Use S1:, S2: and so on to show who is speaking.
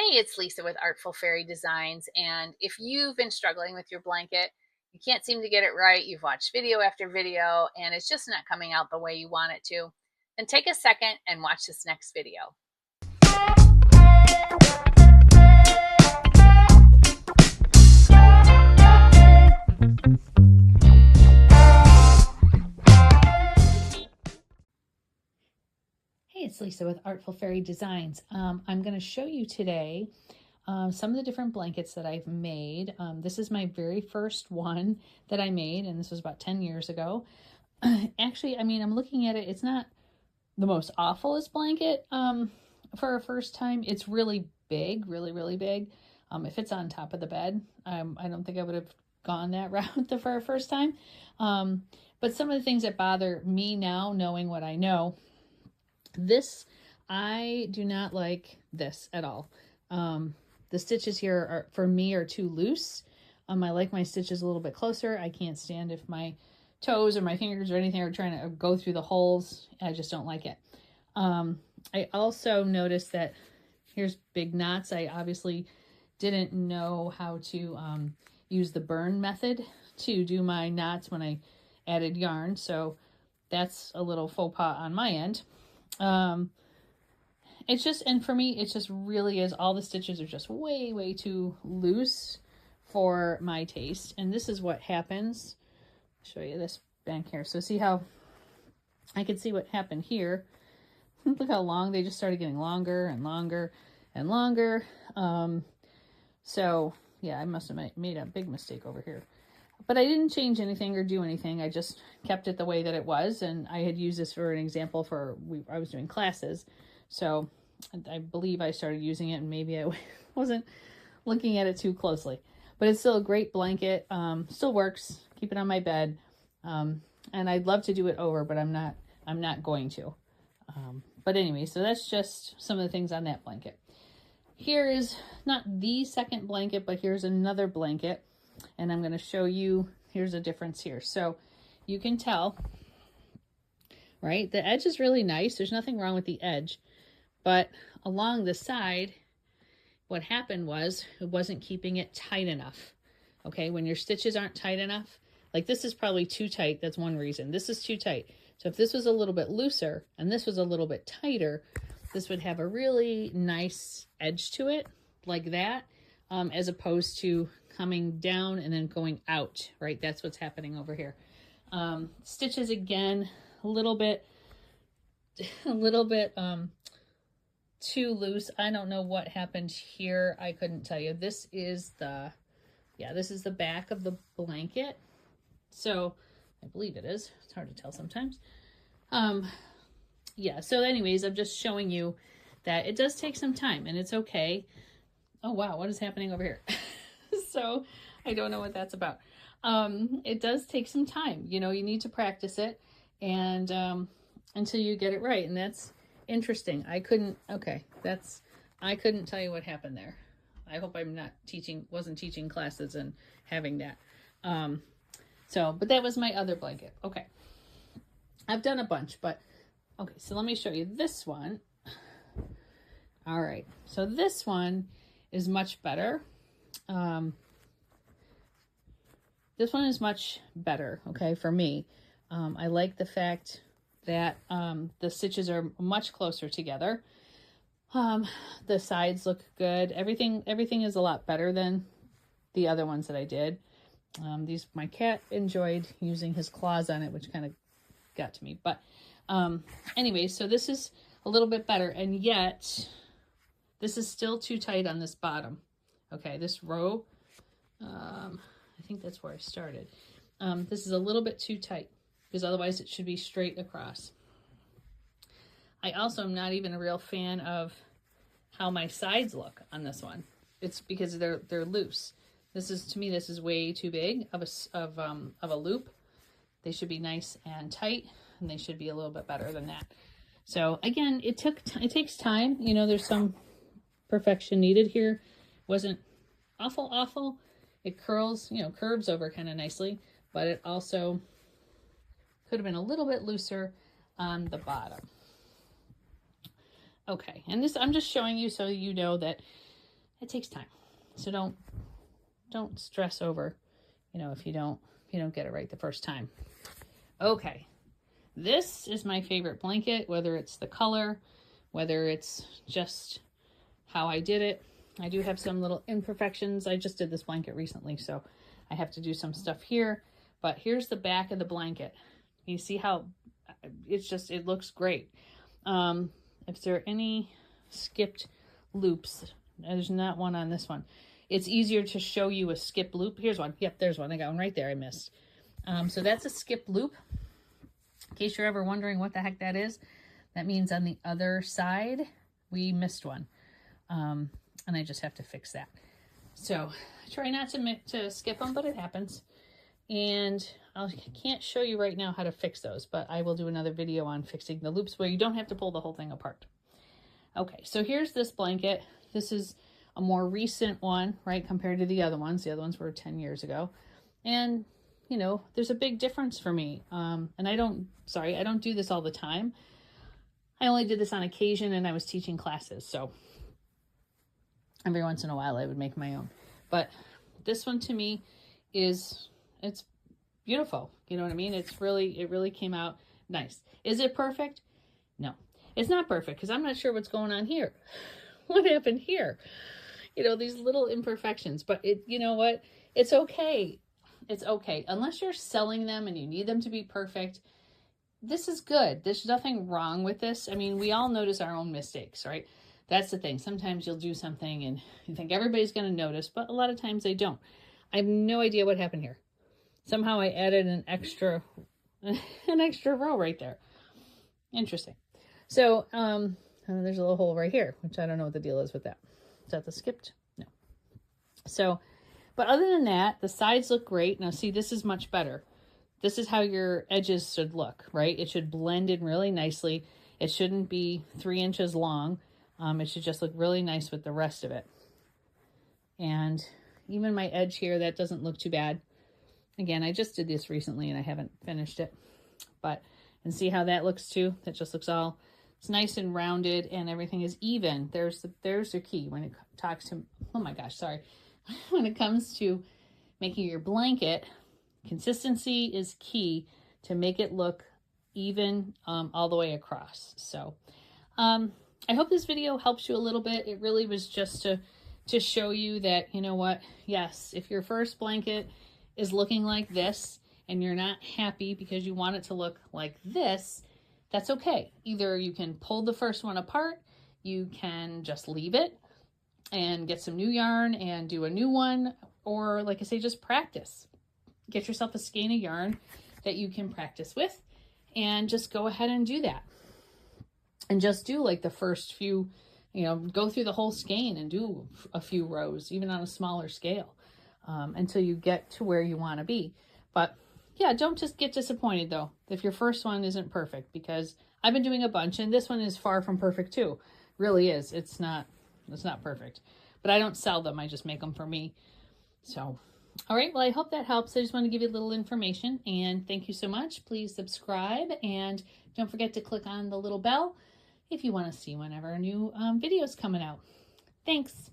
S1: Hey, it's Lisa with Artful Fairy Designs. And if you've been struggling with your blanket, you can't seem to get it right, you've watched video after video, and it's just not coming out the way you want it to, then take a second and watch this next video.
S2: Hey, it's Lisa with Artful Fairy Designs. I'm going to show you today some of the different blankets that I've made. This is my very first one that I made, and this was about 10 years ago. Actually, I mean, I'm looking at it. It's not the most awfulest blanket for a first time. It's really big, really, really big. It fits on top of the bed. I don't think I would have gone that route for a first time. But some of the things that bother me now, knowing what I know, I do not like this at all. The stitches here are, for me, are too loose. I like my stitches a little bit closer. I can't stand if my toes or my fingers or anything are trying to go through the holes. I just don't like it. I also noticed that here's big knots. I obviously didn't know how to use the burn method to do my knots when I added yarn. So that's a little faux pas on my end. It's just, and for me, it just really is, all the stitches are just way, way too loose for my taste. And this is what happens. I'll show you this back here. So see how I can see what happened here. Look how long they just started getting longer and longer and longer. So yeah, I must have made a big mistake over here. But I didn't change anything or do anything. I just kept it the way that it was. And I had used this for an example I was doing classes. So I believe I started using it, and maybe I wasn't looking at it too closely. But it's still a great blanket. Still works. Keep it on my bed. And I'd love to do it over, but I'm not going to. But anyway, so that's just some of the things on that blanket. Here is not the second blanket, but here's another blanket. And I'm going to show you, here's a difference here. So you can tell, right? The edge is really nice. There's nothing wrong with the edge. But along the side, what happened was it wasn't keeping it tight enough. Okay, when your stitches aren't tight enough, like this is probably too tight. That's one reason. This is too tight. So if this was a little bit looser and this was a little bit tighter, this would have a really nice edge to it, like that, as opposed to coming down and then going out, right? That's what's happening over here. Stitches, again, a little bit too loose. I don't know what happened here. I couldn't tell you. This is the back of the blanket. So I believe it is. It's hard to tell sometimes. Yeah, so anyways, I'm just showing you that it does take some time, and it's okay. Oh wow, what is happening over here? So I don't know what that's about. It does take some time. You know, you need to practice it, and until you get it right. And that's interesting. I couldn't tell you what happened there. I hope I'm not wasn't teaching classes and having that. But that was my other blanket. Okay. I've done a bunch, but okay, so let me show you this one. All right, so this one is much better. This one is much better, okay, for me. I like the fact that the stitches are much closer together. The sides look good. Everything is a lot better than the other ones that I did. My cat enjoyed using his claws on it, which kind of got to me. But anyway, so this is a little bit better, and yet this is still too tight on this bottom. Okay, this row, I think that's where I started. This is a little bit too tight, because otherwise it should be straight across. I also am not even a real fan of how my sides look on this one. It's because they're loose. To me, this is way too big of a loop. They should be nice and tight, and they should be a little bit better than that. So again, it takes time. You know, there's some perfection needed here. Wasn't awful. It curves over kind of nicely, but it also could have been a little bit looser on the bottom. Okay, and this I'm just showing you so you know that it takes time. So don't stress over, if you don't get it right the first time. Okay. This is my favorite blanket, whether it's the color, whether it's just how I did it. I do have some little imperfections. I just did this blanket recently, so I have to do some stuff here. But here's the back of the blanket. You see how it looks great. If there are any skipped loops, there's not one on this one. It's easier to show you a skip loop. Here's one. Yep, there's one. I got one right there I missed. So that's a skip loop. In case you're ever wondering what the heck that is, that means on the other side, we missed one. And I just have to fix that. So I try not to skip them, but it happens. And I can't show you right now how to fix those, but I will do another video on fixing the loops where you don't have to pull the whole thing apart. Okay, so here's this blanket. This is a more recent one, right, compared to the other ones. The other ones were 10 years ago. And, there's a big difference for me. And I don't do this all the time. I only did this on occasion, and I was teaching classes, so every once in a while I would make my own. But this one to me it's beautiful. You know what I mean? It really came out nice. Is it perfect? No, it's not perfect because I'm not sure what's going on here. What happened here? These little imperfections, but you know what? It's okay. It's okay. Unless you're selling them and you need them to be perfect, this is good. There's nothing wrong with this. I mean, we all notice our own mistakes, right? That's the thing. Sometimes you'll do something and you think everybody's going to notice, but a lot of times they don't. I have no idea what happened here. Somehow I added an extra row right there. Interesting. So, there's a little hole right here, which I don't know what the deal is with that. Is that the skipped? No. So, but other than that, the sides look great. Now see, this is much better. This is how your edges should look, right? It should blend in really nicely. It shouldn't be 3 inches long. It should just look really nice with the rest of it. And even my edge here, that doesn't look too bad. Again, I just did this recently and I haven't finished it. And see how that looks too? That just looks it's nice and rounded and everything is even. There's the key when it talks to, oh my gosh, sorry. When it comes to making your blanket, consistency is key to make it look even all the way across. So I hope this video helps you a little bit. It really was just to show you that, you know what, yes, if your first blanket is looking like this and you're not happy because you want it to look like this, that's okay. Either you can pull the first one apart, you can just leave it and get some new yarn and do a new one, or like I say, just practice. Get yourself a skein of yarn that you can practice with and just go ahead and do that. And just do like the first few, go through the whole skein and do a few rows, even on a smaller scale, until you get to where you want to be. But yeah, don't just get disappointed though if your first one isn't perfect, because I've been doing a bunch and this one is far from perfect too. Really is. It's not perfect, but I don't sell them. I just make them for me. So, all right. Well, I hope that helps. I just want to give you a little information and thank you so much. Please subscribe and don't forget to click on the little bell if you want to see whenever new videos coming out. Thanks.